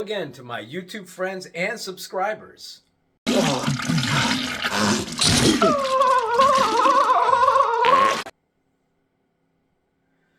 again to my YouTube friends and subscribers.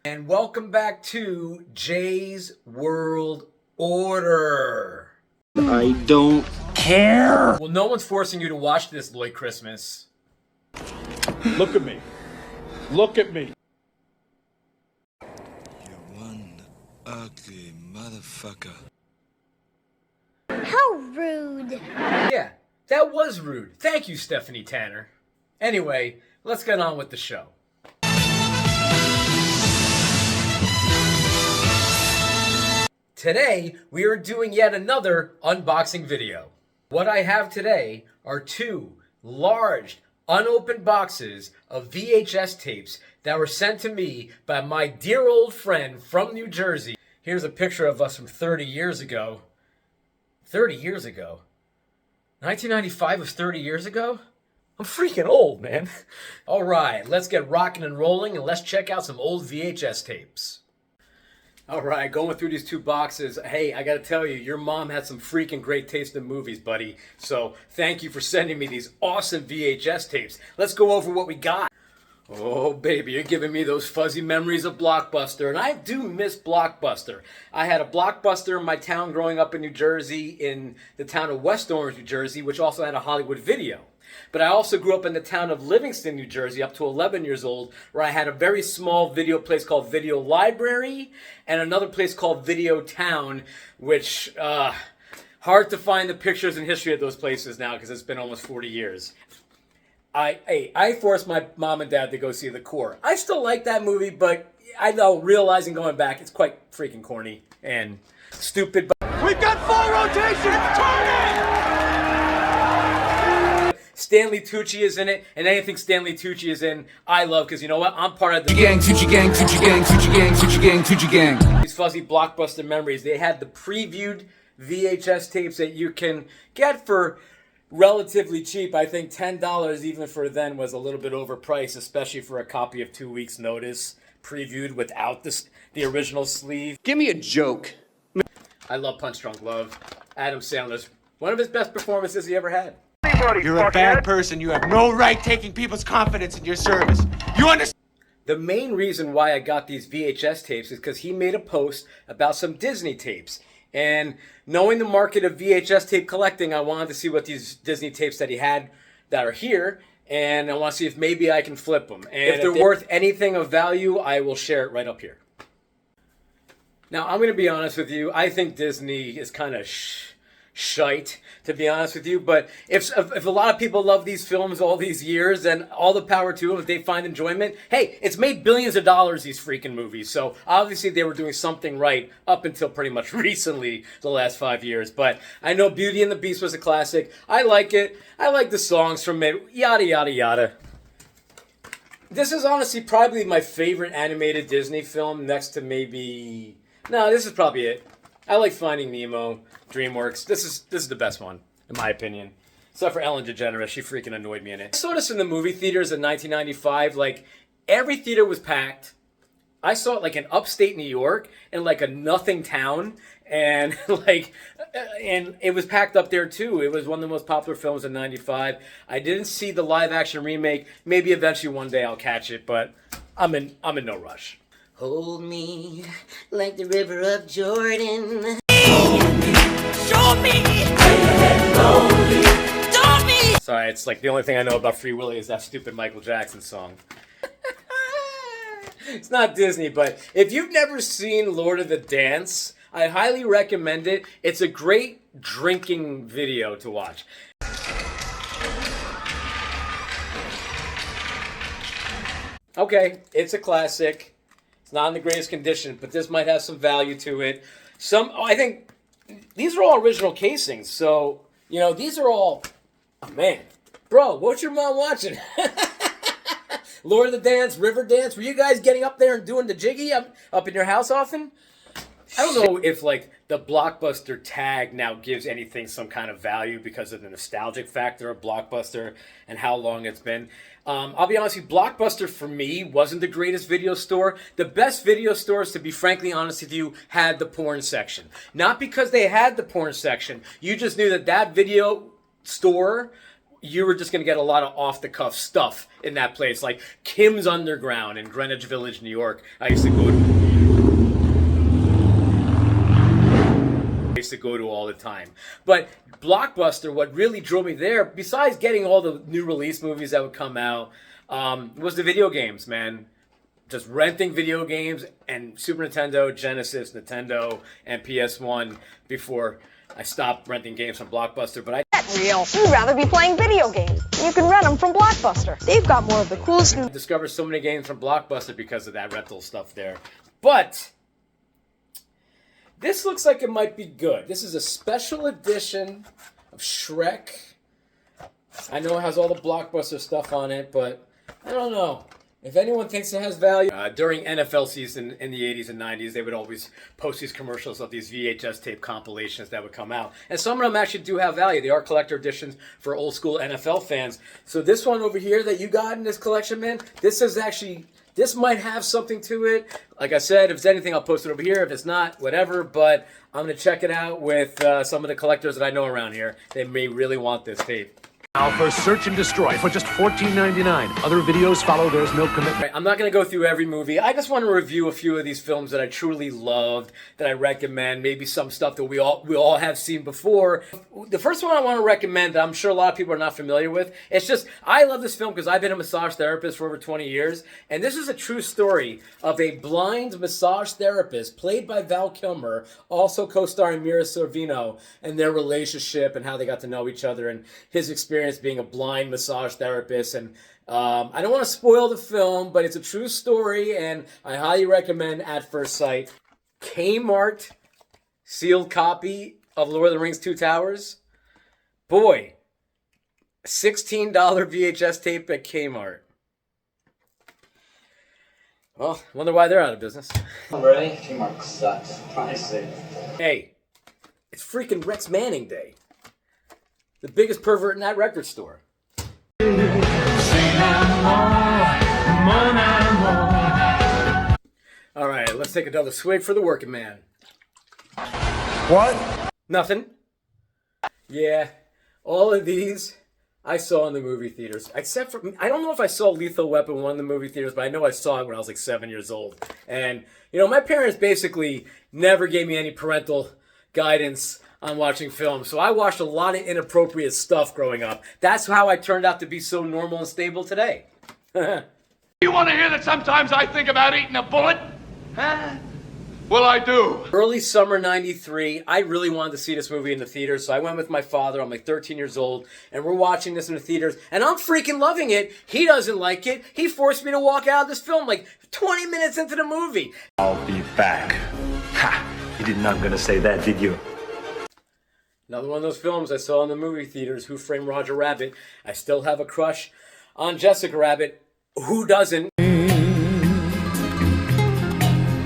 And welcome back to Jay's World Order. I don't care. Well, no one's forcing you to watch this, Lloyd Christmas. Look at me. Look at me. You're one ugly motherfucker. How rude. Yeah, that was rude. Thank you, Stephanie Tanner. Anyway, let's get on with the show. Today, we are doing yet another unboxing video. What I have today are two large, unopened boxes of VHS tapes that were sent to me by my dear old friend from New Jersey. Here's a picture of us from 30 years ago. 30 years ago? 1995 was 30 years ago? I'm freaking old, man. All right, let's get rocking and rolling and let's check out some old VHS tapes. All right, going through these two boxes. Hey, I gotta tell you, your mom had some freaking great taste in movies, buddy. So thank you for sending me these awesome VHS tapes. Let's go over what we got. Oh, baby, you're giving me those fuzzy memories of Blockbuster, and I do miss Blockbuster. I had a Blockbuster in my town growing up in New Jersey, in the town of West Orange, New Jersey, which also had a Hollywood Video. But I also grew up in the town of Livingston, New Jersey, up to 11 years old, where I had a very small video place called Video Library and another place called Video Town, which, hard to find the pictures and history of those places now because it's been almost 40 years. I forced my mom and dad to go see The Core. I still like that movie, but I know, realizing going back, it's quite freaking corny and stupid. But We've got full rotation. Turn it! Stanley Tucci is in it, and anything Stanley Tucci is in, I love, because you know what? I'm part of the Gang, Tucci gang, Tucci gang, Tucci gang, Tucci gang, Tucci gang. These fuzzy Blockbuster memories. They had the previewed VHS tapes that you can get for relatively cheap. I think $10 even for then was a little bit overpriced, especially for a copy of 2 Weeks Notice, previewed without the original sleeve. Give me a joke. I love Punch Drunk Love. Adam Sandler's one of his best performances he ever had. You're a bad person. You have no right taking people's confidence in your service. You understand? The main reason why I got these VHS tapes is because he made a post about some Disney tapes. And knowing the market of VHS tape collecting, I wanted to see what these Disney tapes that he had that are here, and I want to see if maybe I can flip them. And if they're worth anything of value, I will share it right up here. Now, I'm going to be honest with you. I think Disney is kind of shite, to be honest with you. But if a lot of people love these films all these years, then all the power to them. If they find enjoyment, hey, it's made billions of dollars, these freaking movies. So obviously they were doing something right up until pretty much recently, the last 5 years. But I know Beauty and the Beast was a classic. I like it. I like the songs from it. Yada, yada, yada. This is honestly probably my favorite animated Disney film, next to maybe... No, this is probably it. I like Finding Nemo, DreamWorks. This is the best one, in my opinion. Except for Ellen DeGeneres. She freaking annoyed me in it. I saw this in the movie theaters in 1995. Like, every theater was packed. I saw it like in upstate New York, in like a nothing town. And and it was packed up there too. It was one of the most popular films in 95. I didn't see the live action remake. Maybe eventually one day I'll catch it, but I'm in no rush. Hold me like the river of Jordan. Show me. Show me. Sorry, it's like the only thing I know about Free Willy is that stupid Michael Jackson song. It's not Disney, but if you've never seen Lord of the Dance, I highly recommend it. It's a great drinking video to watch. Okay, it's a classic. It's not in the greatest condition, but this might have some value to it. I think these are all original casings, so, you know, these are all... Oh, man. Bro, what's your mom watching? Lord of the Dance, River Dance. Were you guys getting up there and doing the jiggy up in your house often? I don't know if, like, the Blockbuster tag now gives anything some kind of value because of the nostalgic factor of Blockbuster and how long it's been. I'll be honest with you, Blockbuster for me wasn't the greatest video store. The best video stores, to be frankly honest with you, had the porn section. Not because they had the porn section. You just knew that that video store, you were just going to get a lot of off-the-cuff stuff in that place. Like Kim's Underground in Greenwich Village, New York. I used to go to all the time. But Blockbuster, what really drew me there, besides getting all the new release movies that would come out, was the video games, man. Just renting video games and Super Nintendo, Genesis, Nintendo, and PS1 before I stopped renting games from Blockbuster. But Real. You'd rather be playing video games. You can rent them from Blockbuster. They've got more of the coolest new... I discovered so many games from Blockbuster because of that rental stuff there. But this looks like it might be good. This is a special edition of Shrek. I know it has all the Blockbuster stuff on it, but I don't know. If anyone thinks it has value, during NFL season in the 80s and 90s, they would always post these commercials of these VHS tape compilations that would come out. And some of them actually do have value. They are collector editions for old school NFL fans. So this one over here that you got in this collection, man, this might have something to it. Like I said, if it's anything, I'll post it over here. If it's not, whatever. But I'm going to check it out with some of the collectors that I know around here. They may really want this tape. Now for Search and Destroy for just $14.99. Other videos follow. There's no commitment. I'm not going to go through every movie. I just want to review a few of these films that I truly loved, that I recommend. Maybe some stuff that we all have seen before. The first one I want to recommend that I'm sure a lot of people are not familiar with. It's just, I love this film because I've been a massage therapist for over 20 years. And this is a true story of a blind massage therapist played by Val Kilmer, also co-starring Mira Sorvino, and their relationship and how they got to know each other and his experience being a blind massage therapist. And I don't want to spoil the film, but it's a true story, and I highly recommend At First Sight. Kmart sealed copy of Lord of the Rings Two Towers. Boy, $16 VHS tape at Kmart. Well, wonder why they're out of business. Really? Kmart sucks. Honestly. Hey, it's freaking Rex Manning Day. The biggest pervert in that record store. All right, let's take another swig for the working man. What? Nothing. Yeah, all of these I saw in the movie theaters. Except for, I don't know if I saw Lethal Weapon 1 in the movie theaters, but I know I saw it when I was like 7 years old. And, you know, my parents basically never gave me any parental guidance on watching films. So I watched a lot of inappropriate stuff growing up. That's how I turned out to be so normal and stable today. You want to hear that sometimes I think about eating a bullet? Huh? Well, I do. Early summer 93, I really wanted to see this movie in the theaters, so I went with my father. I'm like 13 years old, and we're watching this in the theaters, and I'm freaking loving it. He doesn't like it. He forced me to walk out of this film like 20 minutes into the movie. I'll be back. Ha! You did not gonna say that, did you? Another one of those films I saw in the movie theaters, Who Framed Roger Rabbit. I still have a crush on Jessica Rabbit. Who doesn't?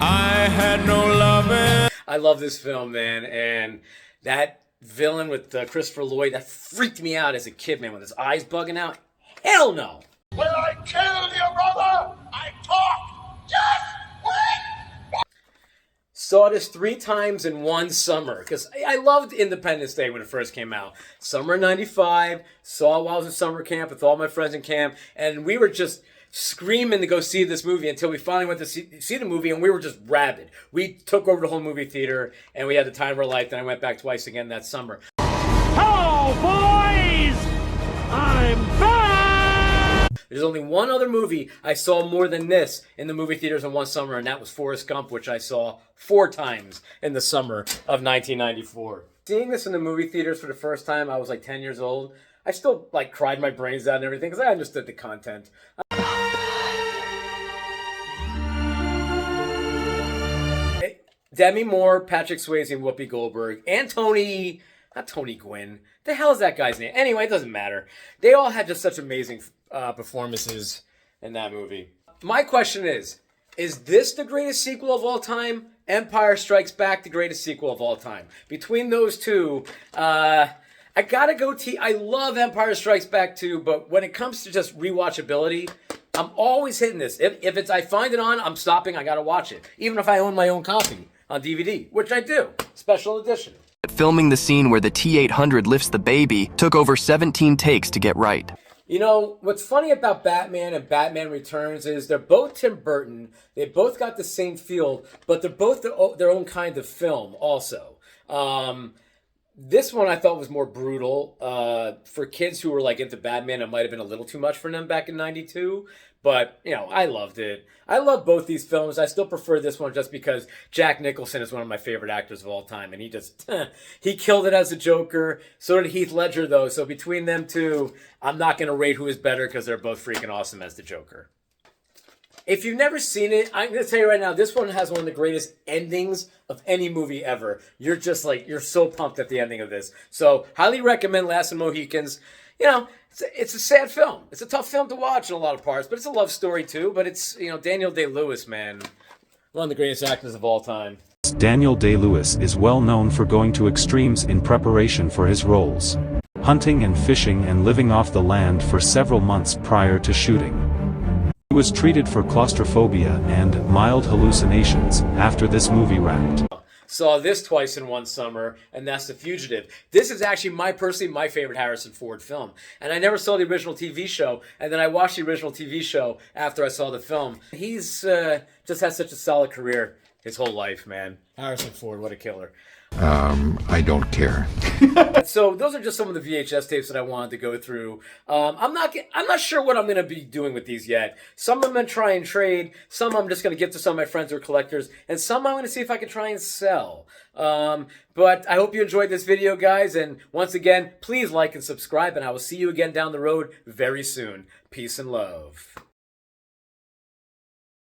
I had no loving. I love this film, man. And that villain with Christopher Lloyd, that freaked me out as a kid, man, with his eyes bugging out. Hell no. When I kill your brother, I talk. Just wait. Saw this 3 times in one summer because I loved Independence Day when it first came out. Summer '95, saw it while I was in summer camp with all my friends in camp, and we were just screaming to go see this movie until we finally went to see the movie, and we were just rabid. We took over the whole movie theater, and we had the time of our life. Then I went back twice again that summer. Hello, boys! I'm back! There's only one other movie I saw more than this in the movie theaters in one summer, and that was Forrest Gump, which I saw 4 times in the summer of 1994. Seeing this in the movie theaters for the first time, I was like 10 years old. I still like cried my brains out and everything because I understood the content. Demi Moore, Patrick Swayze, and Whoopi Goldberg, and not Tony Gwynn. The hell is that guy's name? Anyway, it doesn't matter. They all had just such amazing performances in that movie. My question is this the greatest sequel of all time? Empire Strikes Back, the greatest sequel of all time. Between those two, I gotta go I love Empire Strikes Back too, but when it comes to just rewatchability, I'm always hitting this. If it's I find it on, I'm stopping, I gotta watch it. Even if I own my own copy on DVD, which I do. Special edition. Filming the scene where the T-800 lifts the baby took over 17 takes to get right. You know, what's funny about Batman and Batman Returns is they're both Tim Burton. They both got the same feel, but they're both their own kind of film also. This one I thought was more brutal. For kids who were like into Batman, it might have been a little too much for them back in '92. But, you know, I loved it. I love both these films. I still prefer this one just because Jack Nicholson is one of my favorite actors of all time. And he just, he killed it as a Joker. So did Heath Ledger, though. So between them two, I'm not going to rate who is better because they're both freaking awesome as the Joker. If you've never seen it, I'm going to tell you right now, this one has one of the greatest endings of any movie ever. You're just like, you're so pumped at the ending of this. So highly recommend Last of Mohicans. You know, it's a sad film. It's a tough film to watch in a lot of parts, but it's a love story too. But it's, you know, Daniel Day-Lewis, man, one of the greatest actors of all time. Daniel Day-Lewis is well known for going to extremes in preparation for his roles. Hunting and fishing and living off the land for several months prior to shooting. He was treated for claustrophobia and mild hallucinations after this movie wrapped. Saw this twice in one summer, and that's The Fugitive. This is actually personally my favorite Harrison Ford film. And I never saw the original TV show, and then I watched the original TV show after I saw the film. He's just had such a solid career his whole life, man. Harrison Ford, what a killer. I don't care. So those are just some of the VHS tapes that I wanted to go through. I'm not sure what I'm going to be doing with these yet. Some of them I'm going to try and trade. Some I'm just going to give to some of my friends who are collectors. And some I'm going to see if I can try and sell. But I hope you enjoyed this video, guys. And once again, please like and subscribe. And I will see you again down the road very soon. Peace and love.